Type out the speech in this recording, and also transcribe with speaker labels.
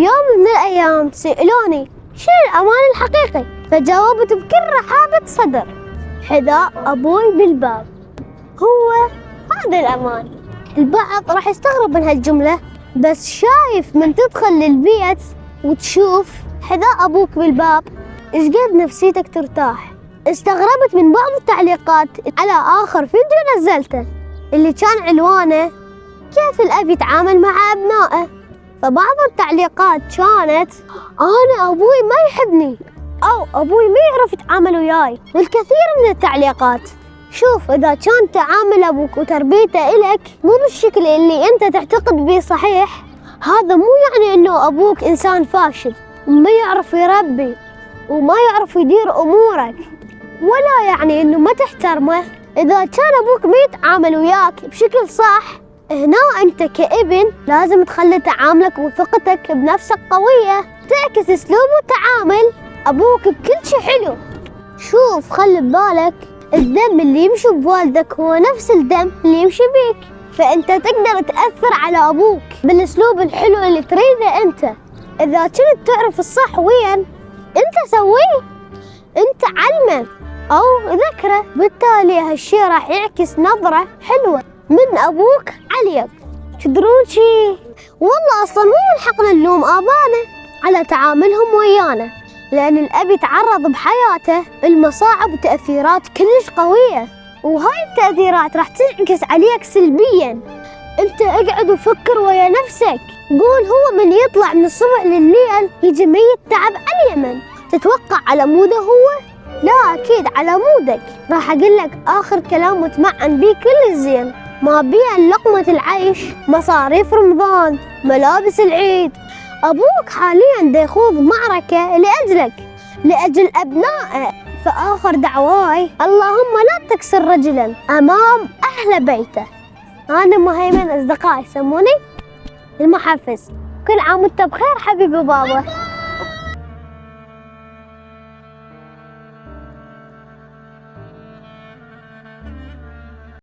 Speaker 1: يوم من الأيام سألوني شنو الأمان الحقيقي، فجاوبت بكل رحابة صدر: حذاء أبوي بالباب هو هذا الأمان. البعض راح يستغرب من هالجملة، بس شايف من تدخل للبيت وتشوف حذاء أبوك بالباب إيش قد نفسيتك ترتاح. استغربت من بعض التعليقات على آخر فيديو نزلته اللي كان عنوانه كيف الأب يتعامل مع أبنائه. فبعض التعليقات كانت: أنا أبوي ما يحبني، أو أبوي ما يعرف يتعامل وياي. والكثير من التعليقات: شوف، إذا كان تعامل أبوك وتربيته إلك مو بالشكل اللي أنت تعتقد به صحيح، هذا مو يعني إنه أبوك إنسان فاشل وما يعرف يربي وما يعرف يدير أمورك، ولا يعني إنه ما تحترمه. إذا كان أبوك ما يتعامل وياك بشكل صح، هنا أنت كابن لازم تخلي تعاملك وثقتك بنفسك قوية، تعكس أسلوب وتعامل أبوك بكل شيء حلو. شوف، خلي ببالك الدم اللي يمشي بوالدك هو نفس الدم اللي يمشي بيك، فأنت تقدر تأثر على أبوك بالأسلوب الحلو اللي تريده أنت. إذا كنت تعرف الصح وين، أنت سويه، أنت علمه أو ذكره، بالتالي هالشي راح يعكس نظرة حلوة من أبوك عليك. تدرون شي؟ والله أصلا مو من حقنا نلوم آبانا على تعاملهم ويانا، لأن الأب يتعرض بحياته المصاعب وتأثيرات كلش قوية، وهاي التأثيرات راح تنعكس عليك سلبيا. أنت اقعد وفكر ويا نفسك، قول هو من يطلع من الصبح للليل يجي ميت تعب على اليمن، تتوقع على موده هو؟ لا، أكيد على مودك. راح أقول لك آخر كلام متمعن بيه كل الزين: ما بين لقمة العيش، مصاريف رمضان، ملابس العيد. أبوك حاليا دا يخوض معركة لأجلك، لأجل أبنائه. فآخر دعواي: اللهم لا تكسر رجلا أمام أهل بيته. أنا مهيمن، أصدقائي يسموني المحفز. كل عام وأنت بخير حبيبي بابا.